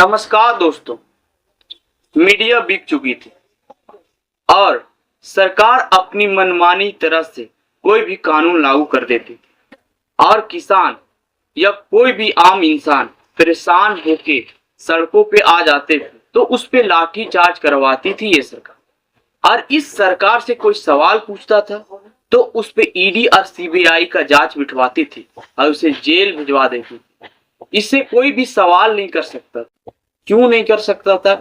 नमस्कार दोस्तों। मीडिया बिक चुकी थी और सरकार अपनी मनमानी तरह से कोई भी कानून लागू कर देती थी और किसान या कोई भी आम इंसान परेशान होके सड़कों पे आ जाते थे तो उस पे लाठी चार्ज करवाती थी ये सरकार। और इस सरकार से कोई सवाल पूछता था तो उस पे ईडी और सीबीआई का जांच बिठवाती थी और उसे जेल भिजवा देती थी। इससे कोई भी सवाल नहीं कर सकता। क्यों नहीं कर सकता था?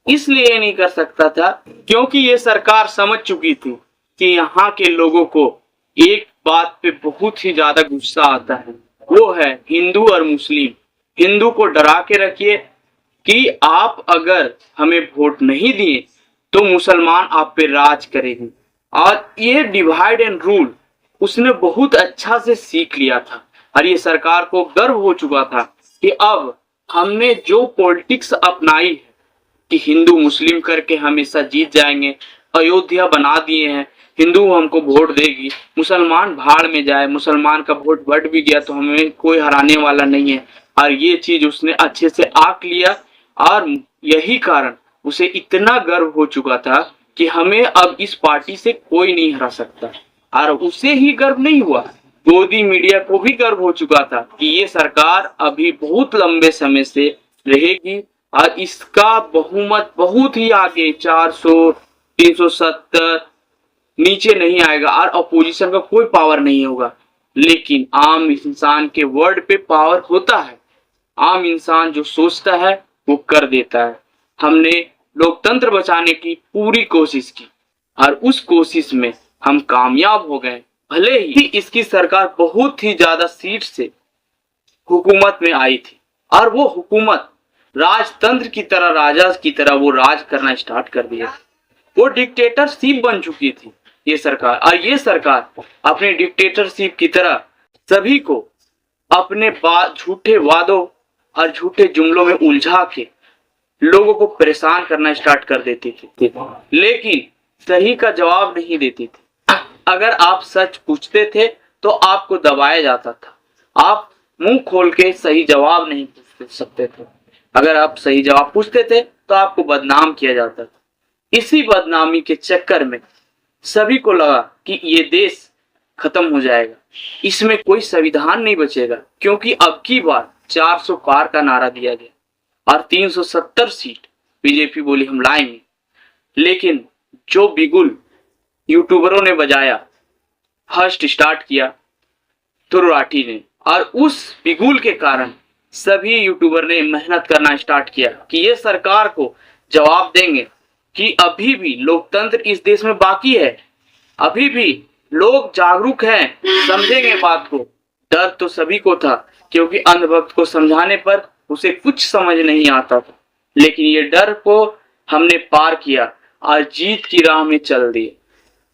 इसलिए नहीं कर सकता था क्योंकि ये सरकार समझ चुकी थी कि यहाँ के लोगों को एक बात पे बहुत ही ज्यादा गुस्सा आता है, वो है हिंदू और मुस्लिम। हिंदू को डरा के रखिए कि आप अगर हमें वोट नहीं दिए तो मुसलमान आप पे राज करेंगे। और ये डिवाइड एंड रूल उसने बहुत अच्छा से सीख लिया था और ये सरकार को गर्व हो चुका था कि अब हमने जो पॉलिटिक्स अपनाई है कि हिंदू मुस्लिम करके हमेशा जीत जाएंगे, अयोध्या बना दिए हैं, हिंदू हमको वोट देगी, मुसलमान भाड़ में जाए, मुसलमान का वोट बढ़ भी गया तो हमें कोई हराने वाला नहीं है। और ये चीज उसने अच्छे से आंक लिया और यही कारण उसे इतना गर्व हो चुका था कि हमें अब इस पार्टी से कोई नहीं हरा सकता। और उसे ही गर्व नहीं हुआ, गोदी मीडिया को भी गर्व हो चुका था कि ये सरकार अभी बहुत लंबे समय से रहेगी और इसका बहुमत बहुत ही आगे 400 370 नीचे नहीं आएगा और अपोजिशन का कोई पावर नहीं होगा। लेकिन आम इंसान के वर्ड पे पावर होता है। आम इंसान जो सोचता है वो कर देता है। हमने लोकतंत्र बचाने की पूरी कोशिश की और उस कोशिश में हम कामयाब हो गए। भले ही इसकी सरकार बहुत ही ज्यादा सीट से हुकूमत में आई थी और वो हुकूमत राजतंत्र की तरह, राजा की तरह वो राज करना स्टार्ट कर दिया। वो डिक्टेटरशिप बन चुकी थी ये सरकार। और ये सरकार अपने डिक्टेटरशिप की तरह सभी को अपने झूठे वादों और झूठे जुमलों में उलझा के लोगों को परेशान करना स्टार्ट कर देती थी, लेकिन सही का जवाब नहीं देती थी। अगर आप सच पूछते थे तो आपको दबाया जाता था, आप मुंह खोल के सही जवाब नहीं पूछ सकते थे। अगर आप सही जवाब पूछते थे तो आपको बदनाम किया जाता था। इसी बदनामी के चक्कर में सभी को लगा कि ये देश खत्म हो जाएगा, इसमें कोई संविधान नहीं बचेगा, क्योंकि अब की बार 400 पार का नारा दिया गया और 370 सीट बीजेपी बोली हम लाएंगे। लेकिन जो बिगुल यूट्यूबरों ने बजाया, फर्स्ट स्टार्ट किया तुराठी ने, और उस बिगुल के कारण सभी यूट्यूबर ने मेहनत करना स्टार्ट किया कि ये सरकार को जवाब देंगे कि अभी भी लोकतंत्र इस देश में बाकी है, अभी भी लोग जागरूक हैं, समझेंगे बात को। डर तो सभी को था क्योंकि अंधभक्त को समझाने पर उसे कुछ समझ नहीं आता था, लेकिन ये डर को हमने पार किया और जीत की राह में चल दिए।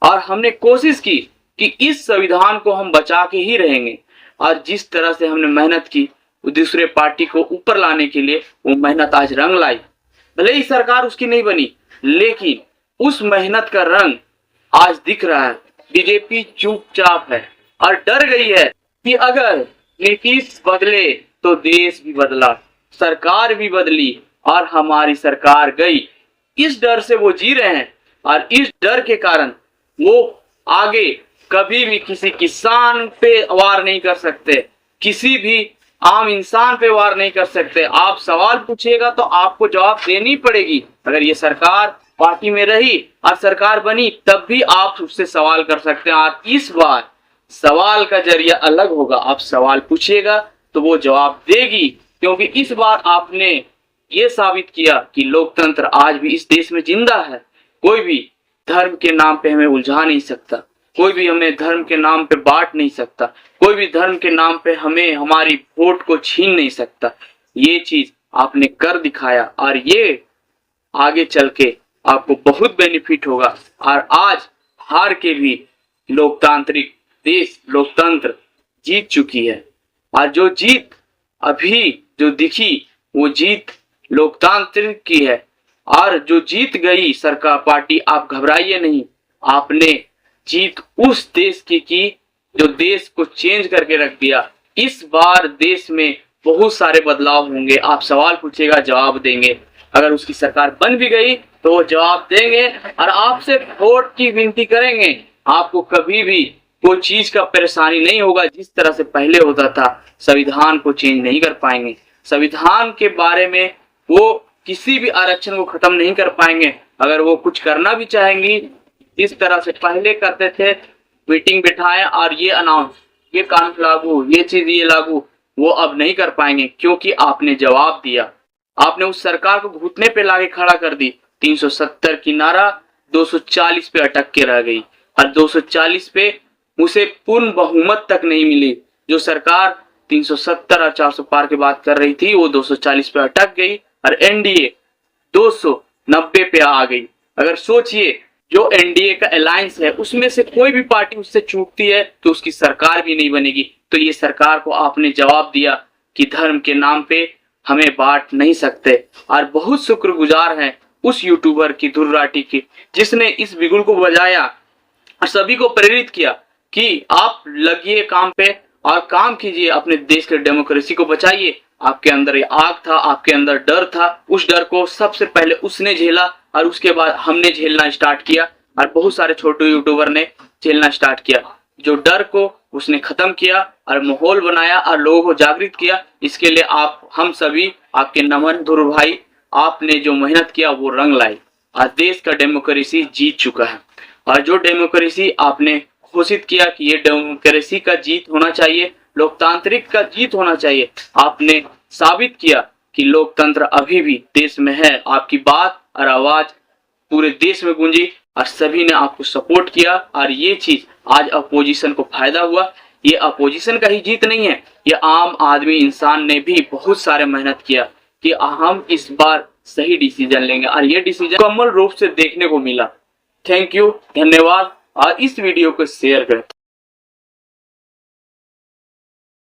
और हमने कोशिश की कि इस संविधान को हम बचा के ही रहेंगे। और जिस तरह से हमने मेहनत की दूसरे पार्टी को ऊपर लाने के लिए, वो मेहनत आज रंग लाई। भले ही सरकार उसकी नहीं बनी, लेकिन उस मेहनत का रंग आज दिख रहा है। बीजेपी चुपचाप है और डर गई है कि अगर नीतीश बदले तो देश भी बदला, सरकार भी बदली और हमारी सरकार गई। इस डर से वो जी रहे हैं और इस डर के कारण वो आगे कभी भी किसी किसान पे वार नहीं कर सकते, किसी भी आम इंसान पे वार नहीं कर सकते। आप सवाल पूछिएगा तो आपको जवाब देनी पड़ेगी। अगर ये सरकार पार्टी में रही और सरकार बनी तब भी आप उससे सवाल कर सकते हैं। और इस बार सवाल का जरिया अलग होगा। आप सवाल पूछिएगा तो वो जवाब देगी, क्योंकि इस बार आपने ये साबित किया कि लोकतंत्र आज भी इस देश में जिंदा है। कोई भी धर्म के नाम पे हमें उलझा नहीं सकता, कोई भी हमें धर्म के नाम पे बांट नहीं सकता, कोई भी धर्म के नाम पे हमें हमारी वोट को छीन नहीं सकता। ये चीज आपने कर दिखाया और ये आगे चल के आपको बहुत बेनिफिट होगा। और आज हार के भी लोकतांत्रिक देश, लोकतंत्र जीत चुकी है। और जो जीत अभी जो दिखी वो जीत लोकतांत्रिक की है। और जो जीत गई सरकार पार्टी, आप घबराइए नहीं, आपने जीत उस देश की जो देश को चेंज करके रख दिया। इस बार देश में बहुत सारे बदलाव होंगे। आप सवाल पूछेगा, जवाब देंगे। अगर उसकी सरकार बन भी गई तो वो जवाब देंगे और आपसे वोट की विनती करेंगे। आपको कभी भी कोई चीज का परेशानी नहीं होगा जिस तरह से पहले होता था। संविधान को चेंज नहीं कर पाएंगे। संविधान के बारे में वो किसी भी आरक्षण को खत्म नहीं कर पाएंगे। अगर वो कुछ करना भी चाहेंगी, इस तरह से पहले करते थे, मीटिंग बिठाए और ये अनाउंस, ये कानून लागू, ये चीज ये लागू, वो अब नहीं कर पाएंगे क्योंकि आपने जवाब दिया। आपने उस सरकार को घुटने पे लाके खड़ा कर दी। 370 की नारा 240 पे अटक के रह गई और 240 पे उसे पूर्ण बहुमत तक नहीं मिली। जो सरकार 370 और 400 पार की बात कर रही थी वो 240 पे अटक गई और एनडीए 290 पे आ गई। अगर सोचिए, जो एनडीए का अलायंस है उसमें से कोई भी पार्टी उससे चूकती है तो उसकी सरकार भी नहीं बनेगी। तो ये सरकार को आपने जवाब दिया कि धर्म के नाम पे हमें बांट नहीं सकते। और बहुत शुक्रगुजार हैं उस यूट्यूबर की, धुर्राटी की, जिसने इस बिगुल को बजाया और सभी को प्रेरित किया कि आप लगिए काम पे और काम कीजिए, अपने देश के डेमोक्रेसी को बचाइए। आपके अंदर ये आग था, आपके अंदर डर था, उस डर को सबसे पहले उसने झेला और उसके बाद हमने झेलना स्टार्ट किया और बहुत सारे छोटे यूट्यूबर ने झेलना स्टार्ट किया। जो डर को उसने खत्म किया और माहौल बनाया और लोगों को जागृत किया। इसके लिए आप, हम सभी आपके नमन। ध्रुव भाई, आपने जो मेहनत किया वो रंग लाई। आज देश का डेमोक्रेसी जीत चुका है और जो डेमोक्रेसी आपने घोषित किया कि ये डेमोक्रेसी का जीत होना चाहिए, लोकतांत्रिक का जीत होना चाहिए, आपने साबित किया कि लोकतंत्र अभी भी देश में है। आपकी बात और आवाज पूरे देश में गूंजी और सभी ने आपको सपोर्ट किया और ये चीज आज अपोजिशन को फायदा हुआ। ये अपोजिशन का ही जीत नहीं है, ये आम आदमी इंसान ने भी बहुत सारे मेहनत किया कि हम इस बार सही डिसीजन लेंगे और ये डिसीजन मुकम्मल रूप से देखने को मिला। थैंक यू, धन्यवाद और इस वीडियो को शेयर करें।